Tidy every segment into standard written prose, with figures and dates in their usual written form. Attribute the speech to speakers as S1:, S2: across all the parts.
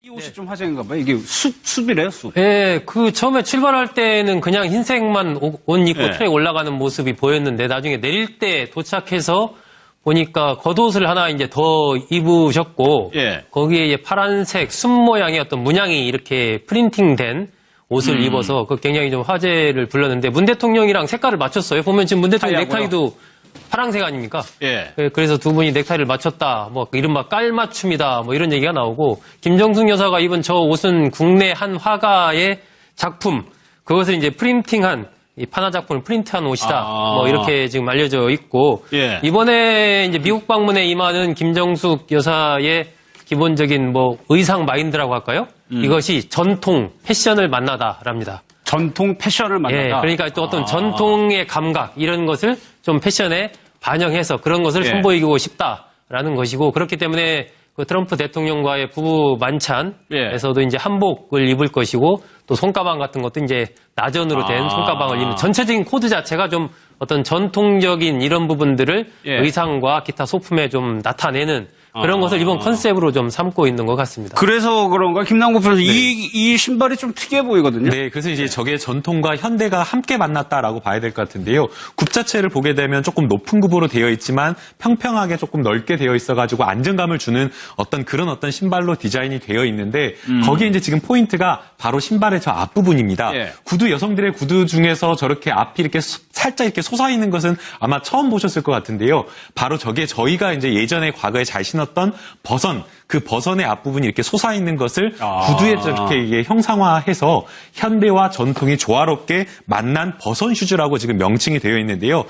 S1: 이 옷이 좀 화제인가 봐요. 이게 숲이래요, 숲.
S2: 예, 처음에 출발할 때는 그냥 흰색만 옷 입고 트랙 올라가는 모습이 보였는데 나중에 내릴 때 도착해서 보니까 겉옷을 하나 이제 더 입으셨고 거기에 이제 파란색 숲 모양의 어떤 문양이 이렇게 프린팅된 옷을 입어서 그 굉장히 좀 화제를 불렀는데 문 대통령이랑 색깔을 맞췄어요. 보면 지금 문 대통령 넥타이도 파란색 아닙니까? 그래서 두 분이 넥타이를 맞췄다. 뭐 이른바 깔맞춤이다. 뭐 이런 얘기가 나오고 김정숙 여사가 입은 저 옷은 국내 한 화가의 작품. 그것을 이제 프린팅한 이 판화 작품을 프린트한 옷이다. 뭐 이렇게 지금 알려져 있고 이번에 이제 미국 방문에 임하는 김정숙 여사의 기본적인 뭐 의상 마인드라고 할까요? 이것이 전통 패션을 만나다랍니다.
S1: 전통 패션을 만나다.
S2: 예, 그러니까 또 어떤 전통의 감각 이런 것을 좀 패션에 반영해서 그런 것을 선보이고 싶다라는 것이고 그렇기 때문에 그 트럼프 대통령과의 부부 만찬에서도 이제 한복을 입을 것이고 또 손가방 같은 것도 이제 나전으로 된 손가방을 입는 전체적인 코드 자체가 좀 어떤 전통적인 이런 부분들을 의상과 기타 소품에 좀 나타내는 그런 것을 이번 컨셉으로 좀 삼고 있는 것 같습니다.
S1: 그래서 그런가 김남국 변호사 이 신발이 좀 특이해 보이거든요.
S3: 네, 그래서 이제 저게 전통과 현대가 함께 만났다라고 봐야 될 것 같은데요. 굽 자체를 보게 되면 조금 높은 굽으로 되어 있지만 평평하게 조금 넓게 되어 있어가지고 안정감을 주는 어떤 신발로 디자인이 되어 있는데 거기에 이제 지금 포인트가 바로 신발의 저 앞부분입니다. 구두 여성들의 구두 중에서 저렇게 앞이 이렇게 살짝 이렇게 솟아 있는 것은 아마 처음 보셨을 것 같은데요. 바로 저게 저희가 이제 예전에 과거에 잘 신었던 버선, 그 버선의 앞부분이 이렇게 솟아 있는 것을 구두에 저렇게 이게 형상화해서 현대와 전통이 조화롭게 만난 버선 슈즈라고 지금 명칭이 되어 있는데요.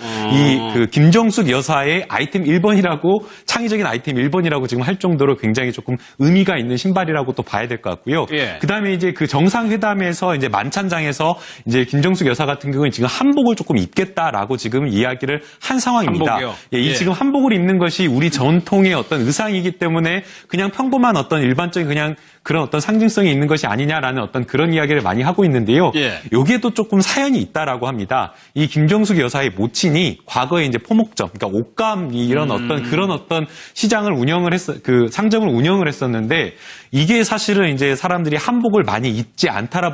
S3: 그 김정숙 여사의 아이템 1번이라고 창의적인 아이템 1번이라고 지금 할 정도로 굉장히 조금 의미가 있는 신발이라고 또 봐야 될 것 같고요. 그다음에 이제 그 정상회담에서 이제 만찬장에서 이제 김정숙 여사 같은 경우는 지금 한복을 조금 입겠다라고 지금 이야기를 한 상황입니다. 이 지금 한복을 입는 것이 우리 전통의 어떤 의상이기 때문에 그냥 평범한 어떤 일반적인 그냥 그런 어떤 상징성이 있는 것이 아니냐라는 어떤 그런 이야기를 많이 하고 있는데요. 여기에도 조금 사연이 있다라고 합니다. 이 김정숙 여사의 모친이 과거에 이제 포목점, 그러니까 옷감 이런 어떤 그런 어떤 시장을 그 상점을 운영을 했었는데 이게 사실은 이제 사람들이 한복을 많이 입지 않다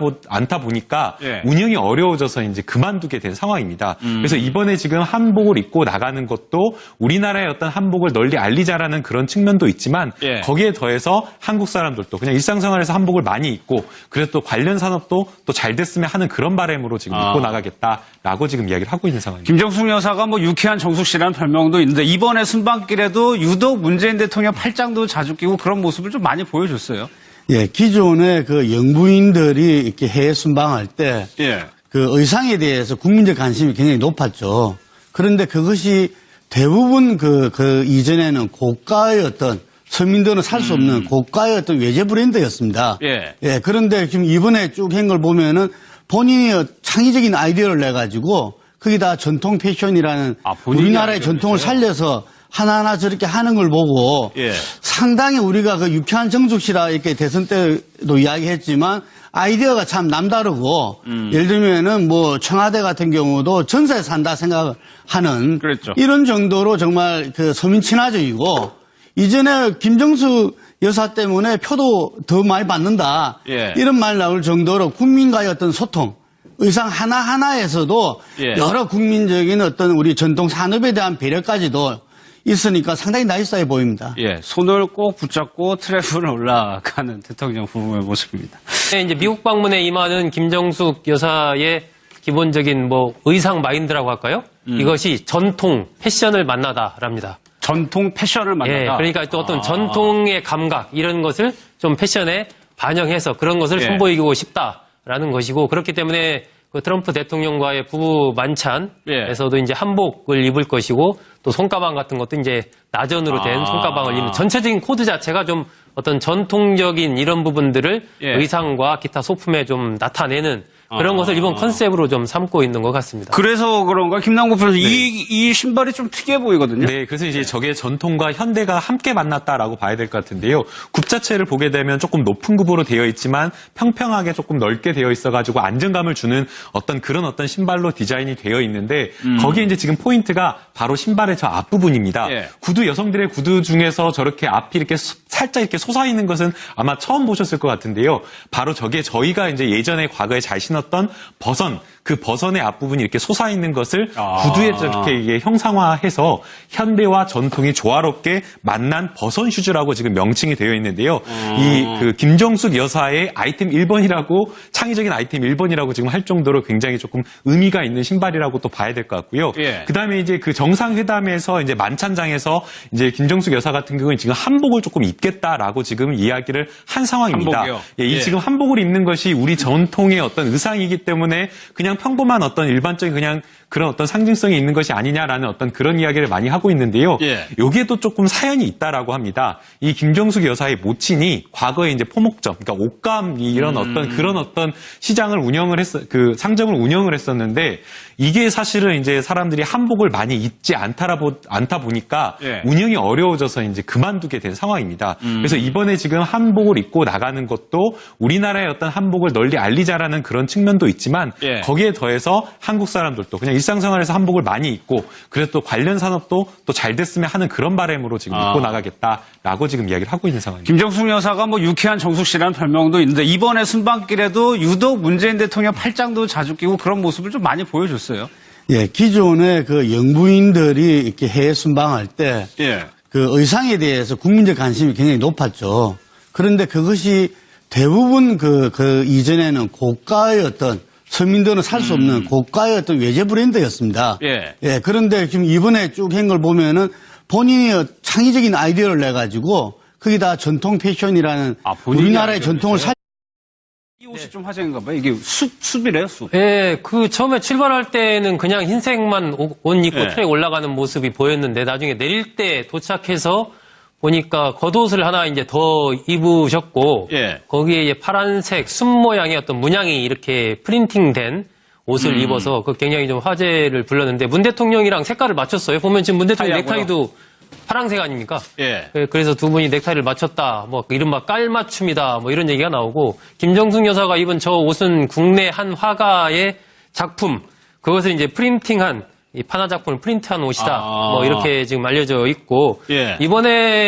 S3: 보니까 운영이 어려워져서 이제 그만두게 된 상황입니다. 그래서 이번에 지금 한복을 입고 나가는 것도 우리나라의 어떤 한복을 널리 알리자라는 그런 측면도 있지만 거기에 더해서 한국 사람들도 그냥 일상생활에서 한복을 많이 입고 그래서 또 관련 산업도 또 잘 됐으면 하는 그런 바람으로 지금 입고 나가겠다라고 지금 이야기를 하고 있는 상황입니다.
S1: 김정숙 여사가 뭐 유쾌한 정숙 씨라는 별명도 있는데 이번에 순방길에도 유독 문재인 대통령 팔짱도 자주 끼고 그런 모습을 좀 많이 보여줬어요.
S4: 예, 기존에 그 영부인들이 이렇게 해외 순방할 때 그 의상에 대해서 국민적 관심이 굉장히 높았죠. 그런데 그것이 대부분 그 이전에는 고가의 어떤 서민들은 살 수 없는 고가의 어떤 외제 브랜드였습니다. 그런데 지금 이번에 쭉 한 걸 보면은 본인이 창의적인 아이디어를 내가지고 거기다 전통 패션이라는 우리나라의 전통을 살려서 하나하나 저렇게 하는 걸 보고 상당히 우리가 그 유쾌한 정숙 씨라 이렇게 대선 때도 이야기했지만 아이디어가 참 남다르고 예를 들면은 뭐 청와대 같은 경우도 전세에 산다 생각하는 이런 정도로 정말 그 서민 친화적이고 이전에 김정숙 여사 때문에 표도 더 많이 받는다. 이런 말 나올 정도로 국민과의 어떤 소통, 의상 하나하나에서도 여러 국민적인 어떤 우리 전통 산업에 대한 배려까지도 있으니까 상당히 나이스해 보입니다.
S1: 손을 꼭 붙잡고 트래블을 올라가는 대통령 부부의 모습입니다.
S2: 이제 미국 방문에 임하는 김정숙 여사의 기본적인 뭐 의상 마인드라고 할까요? 이것이 전통 패션을 만나다랍니다.
S1: 전통 패션을 만나다.
S2: 그러니까 또 어떤 전통의 감각 이런 것을 좀 패션에 반영해서 그런 것을 선보이고 싶다라는 것이고 그렇기 때문에 그 트럼프 대통령과의 부부 만찬에서도 이제 한복을 입을 것이고 또 손가방 같은 것도 이제 나전으로 된 손가방을 입는 전체적인 코드 자체가 좀 어떤 전통적인 이런 부분들을 의상과 기타 소품에 좀 나타내는 그런 것을 이번 컨셉으로 좀 삼고 있는 것 같습니다.
S1: 그래서 그런가 김남국 변호사 이 신발이 좀 특이해 보이거든요.
S3: 네, 그래서 이제 저게 전통과 현대가 함께 만났다라고 봐야 될 것 같은데요. 굽 자체를 보게 되면 조금 높은 굽으로 되어 있지만 평평하게 조금 넓게 되어 있어가지고 안정감을 주는 어떤 신발로 디자인이 되어 있는데 거기에 이제 지금 포인트가 바로 신발의 저 앞부분입니다.
S1: 예.
S3: 구두, 여성들의 구두 중에서 저렇게 앞이 이렇게 살짝 이렇게 솟아있는 것은 아마 처음 보셨을 것 같은데요. 바로 저게 저희가 이제 예전에 과거에 잘 신었던 버선, 그 버선의 앞부분이 이렇게 솟아있는 것을 구두에 저렇게 이게 형상화해서 현대와 전통이 조화롭게 만난 버선 슈즈라고 지금 명칭이 되어 있는데요. 그 김정숙 여사의 아이템 1번이라고 창의적인 아이템 1번이라고 지금 할 정도로 굉장히 조금 의미가 있는 신발이라고 또 봐야 될 것 같고요.
S1: 예.
S3: 그다음에 이제 그 정상회담에서 이제 만찬장에서 이제 김정숙 여사 같은 경우는 지금 한복을 조금 입겠다라고 지금 이야기를 한 상황입니다.
S1: 한복이요?
S3: 예, 이
S1: 예.
S3: 지금 한복을 입는 것이 우리 전통의 어떤 의상이기 때문에 그냥 평범한 어떤 일반적인 그냥 그런 어떤 상징성이 있는 것이 아니냐라는 어떤 그런 이야기를 많이 하고 있는데요.
S1: 예.
S3: 여기에도 조금 사연이 있다라고 합니다. 이 김정숙 여사의 모친이 과거에 이제 포목점, 그러니까 옷감 이런 어떤 그런 어떤 시장을 그 상점을 운영을 했었는데 이게 사실은 이제 사람들이 한복을 많이 입지 않다 보니까
S1: 예.
S3: 운영이 어려워져서 이제 그만두게 된 상황입니다. 그래서 이번에 지금 한복을 입고 나가는 것도 우리나라의 어떤 한복을 널리 알리자라는 그런 측면도 있지만
S1: 예.
S3: 거기에 더해서 한국 사람들도 그냥 일상생활에서 한복을 많이 입고 그래서 또 관련 산업도 또 잘 됐으면 하는 그런 바람으로 지금 입고 나가겠다라고 지금 이야기를 하고 있는 상황입니다.
S1: 김정숙 여사가 뭐 유쾌한 정숙 씨라는 별명도 있는데 이번에 순방길에도 유독 문재인 대통령 팔짱도 자주 끼고 그런 모습을 좀 많이 보여줬어요.
S4: 예, 기존에 그 영부인들이 이렇게 해외 순방할 때
S1: 예.
S4: 그 의상에 대해서 국민적 관심이 굉장히 높았죠. 그런데 그것이 대부분 그 이전에는 고가의 어떤 서민들은 살 수 없는 고가의 어떤 외제 브랜드였습니다.
S1: 예.
S4: 예, 그런데 지금 이번에 쭉 한 걸 보면은 본인이 창의적인 아이디어를 내가지고 거기다 전통 패션이라는
S1: 본인이
S4: 우리나라의
S1: 아이디어를
S4: 전통을
S1: 냈어요? 이 옷이 좀 화제인가 봐요. 이게 숲이래요, 숲.
S2: 예, 그 처음에 출발할 때는 그냥 흰색만 옷 입고
S1: 예.
S2: 트랙 올라가는 모습이 보였는데 나중에 내릴 때 도착해서 보니까 겉옷을 하나 이제 더 입으셨고
S1: 예.
S2: 거기에 이제 파란색 순 모양의 어떤 문양이 이렇게 프린팅된 옷을 입어서 그 굉장히 좀 화제를 불렀는데 문 대통령이랑 색깔을 맞췄어요. 보면 지금 문 대통령
S1: 하얗고요.
S2: 넥타이도 파란색 아닙니까?
S1: 예.
S2: 그래서 두 분이 넥타이를 맞췄다. 뭐 이른바 깔맞춤이다. 뭐 이런 얘기가 나오고 김정숙 여사가 입은 저 옷은 국내 한 화가의 작품 그것을 이제 프린팅한 이 판화 작품을 프린트한 옷이다. 뭐 이렇게 지금 알려져 있고
S1: 예.
S2: 이번에